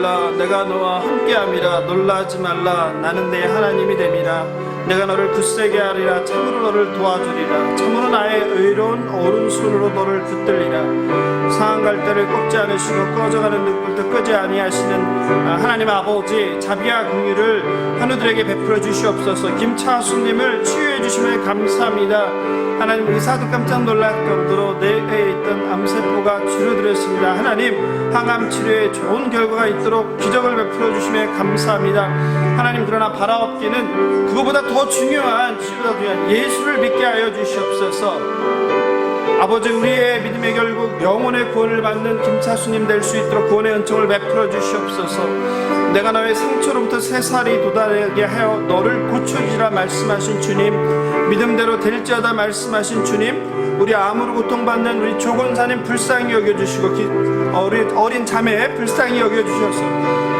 말라. 내가 너와 함께함이라. 놀라지 말라. 나는 내 하나님이 됨이라. 내가 너를 굳세게 하리라. 참으로 너를 도와주리라. 참으로 나의 의로운 오른손으로 너를 붙들리라. 상한 갈대를 꺾지 않으시고 꺼져가는 늑불도 끄지 아니하시는 하나님 아버지, 자비와 긍휼을 환우들에게 베풀어 주시옵소서. 김차수님을 치유해 주심에 감사합니다. 하나님, 의사도 깜짝 놀랄 정도로 내 배에 있던 암세포가 줄어들었습니다. 하나님, 항암 치료에 좋은 결과가 있도록 기적을 베풀어 주심에 감사합니다. 하나님, 그러나 바라옵기는 그거보다 더 중요한, 치료보다 중요한 예수를 믿게 하여 주시옵소서. 아버지, 우리의 믿음의 결국 영혼의 구원을 받는 김차수님 될 수 있도록 구원의 은총을 베풀어 주시옵소서. 내가 너의 상처로부터 새살이 돋아나게 하여 너를 고쳐주리라 말씀하신 주님, 믿음대로 될지어다 말씀하신 주님, 우리 암으로 고통받는 우리 조건사님 불쌍히 여겨주시고, 어린 자매 불쌍히 여겨주셔서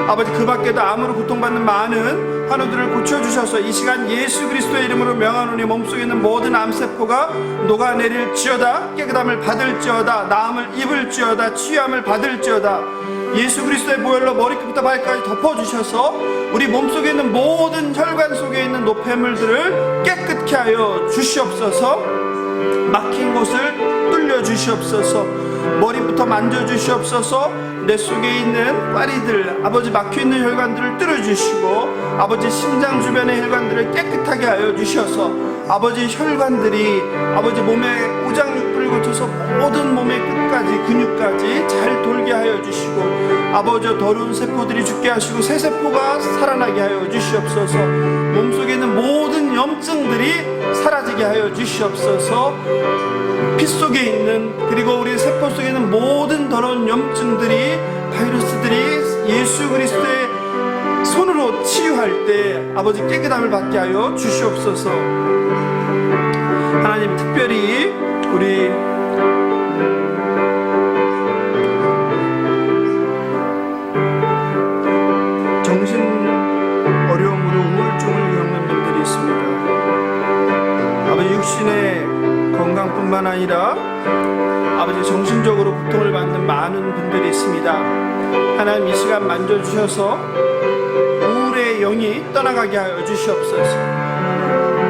아버지, 그 밖에도 암으로 고통받는 많은 환우들을 고쳐주셔서 이 시간 예수 그리스도의 이름으로 명하노니 몸속에 있는 모든 암세포가 녹아내릴지어다. 깨끗함을 받을지어다. 나음을 입을지어다. 치유함을 받을지어다. 예수 그리스도의 보혈로 머리끝부터 발까지 덮어주셔서 우리 몸속에 있는 모든 혈관 속에 있는 노폐물들을 깨끗게 하여 주시옵소서. 막힌 곳을 뚫려 주시옵소서. 머리부터 만져 주시옵소서. 내 속에 있는 파리들, 아버지, 막혀있는 혈관들을 뚫어주시고, 아버지, 심장 주변의 혈관들을 깨끗하게 하여 주셔서 아버지, 혈관들이 아버지 몸에 오장육부를 거쳐서 모든 몸의 끝까지 근육까지 잘 돌게 하여 주시고, 아버지, 더러운 세포들이 죽게 하시고 새 세포가 살아나게 하여 주시옵소서. 몸속에 있는 모든 염증들이 사라지게 하여 주시옵소서. 피 속에 있는, 그리고 우리 세포 속에 있는 모든 더러운 염증들이, 바이러스들이 예수 그리스도의 손으로 치유할 때 아버지, 깨끗함을 받게 하여 주시옵소서. 하나님, 특별히 우리 정신 어려움으로 우울증을 겪는 분들이 있습니다. 아버지, 육신의 건강뿐만 아니라 아버지, 정신적으로 고통을 받는 많은 분들이 있습니다. 하나님, 이 시간 만져주셔서 우울의 영이 떠나가게 하여 주시옵소서.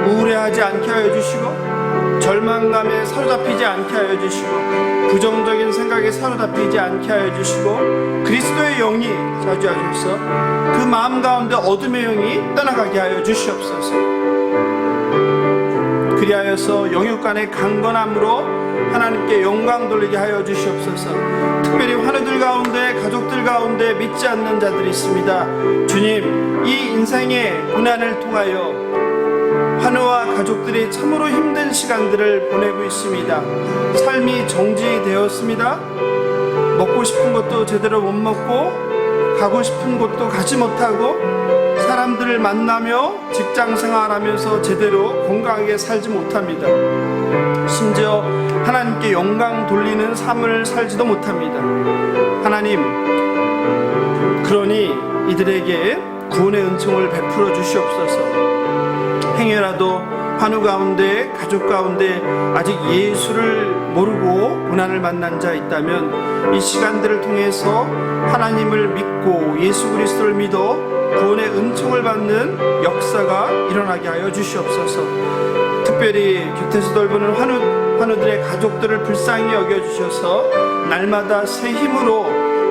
우울해하지 않게 하여 주시고, 절망감에 사로잡히지 않게 하여 주시고, 부정적인 생각에 사로잡히지 않게 하여 주시고, 그리스도의 영이 자주하셔서 그 마음 가운데 어둠의 영이 떠나가게 하여 주시옵소서. 그리하여서 영육 간의 강건함으로 하나님께 영광 돌리게 하여 주시옵소서. 특별히 환우들 가운데, 가족들 가운데 믿지 않는 자들이 있습니다. 주님, 이 인생의 고난을 통하여 환우와 가족들이 참으로 힘든 시간들을 보내고 있습니다. 삶이 정지되었습니다. 먹고 싶은 것도 제대로 못 먹고, 가고 싶은 곳도 가지 못하고, 사람들을 만나며 직장 생활하면서 제대로 건강하게 살지 못합니다. 심지어 하나님께 영광 돌리는 삶을 살지도 못합니다. 하나님, 그러니 이들에게 구원의 은총을 베풀어 주시옵소서. 행여라도 환우 가운데, 가족 가운데 아직 예수를 모르고 고난을 만난 자 있다면 이 시간들을 통해서 하나님을 믿고 예수 그리스도를 믿어 구원의 은총을 받는 역사가 일어나게 하여 주시옵소서. 특별히 곁에서 돌보는 환우들의 가족들을 불쌍히 여겨주셔서 날마다 새 힘으로,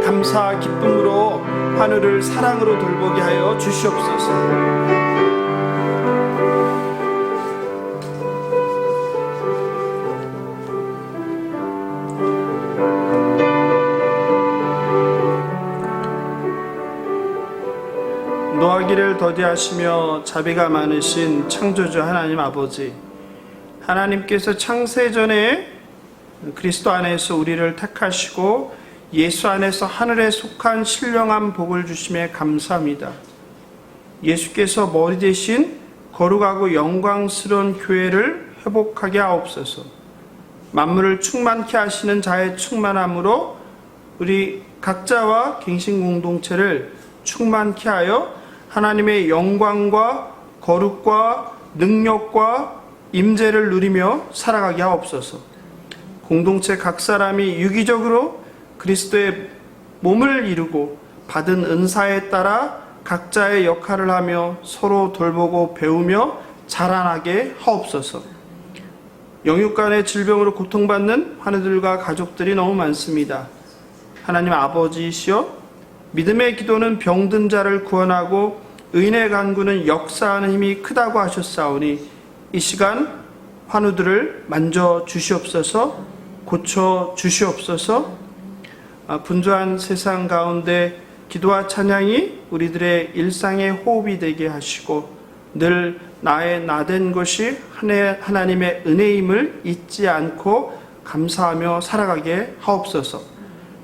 감사 기쁨으로 환우를 사랑으로 돌보게 하여 주시옵소서. 노하기를 더디하시며 자비가 많으신 창조주 하나님 아버지, 하나님께서 창세전에 그리스도 안에서 우리를 택하시고 예수 안에서 하늘에 속한 신령한 복을 주심에 감사합니다. 예수께서 머리 대신 거룩하고 영광스러운 교회를 회복하게 하옵소서. 만물을 충만케 하시는 자의 충만함으로 우리 각자와 갱신 공동체를 충만케 하여 하나님의 영광과 거룩과 능력과 임재를 누리며 살아가게 하옵소서. 공동체 각 사람이 유기적으로 그리스도의 몸을 이루고 받은 은사에 따라 각자의 역할을 하며 서로 돌보고 배우며 자라나게 하옵소서. 영육 간의 질병으로 고통받는 환우들과 가족들이 너무 많습니다. 하나님 아버지이시여, 믿음의 기도는 병든 자를 구원하고 의인의 간구는 역사하는 힘이 크다고 하셨사오니 이 시간 환우들을 만져 주시옵소서, 고쳐 주시옵소서. 분주한 세상 가운데 기도와 찬양이 우리들의 일상의 호흡이 되게 하시고 늘 나의 나된 것이 하나님의 은혜임을 잊지 않고 감사하며 살아가게 하옵소서.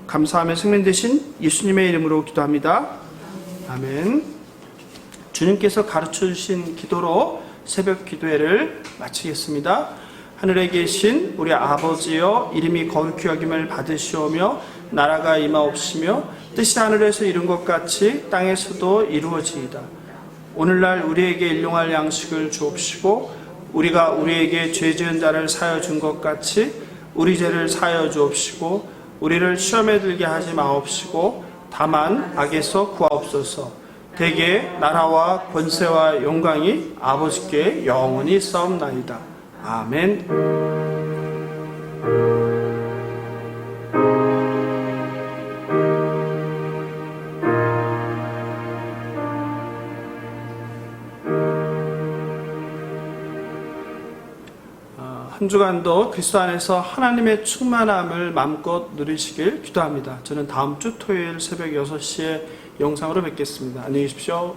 감사하며 생명 되신 예수님의 이름으로 기도합니다. 아멘. 주님께서 가르쳐 주신 기도로 새벽 기도회를 마치겠습니다. 하늘에 계신 우리 아버지여, 이름이 거룩히 여김을 받으시오며 나라가 임하옵시며 뜻이 하늘에서 이룬 것 같이 땅에서도 이루어지이다. 오늘날 우리에게 일용할 양식을 주옵시고 우리가 우리에게 죄 지은 자를 사하여 준 것 같이 우리 죄를 사하여 주옵시고 우리를 시험에 들게 하지 마옵시고 다만 악에서 구하옵소서. 대개 나라와 권세와 영광이 아버지께 영원히 싸움나이다. 아멘. 한 주간도 그리스도 안에서 하나님의 충만함을 마음껏 누리시길 기도합니다. 저는 다음 주 토요일 새벽 6시에 영상으로 뵙겠습니다. 안녕히 계십시오.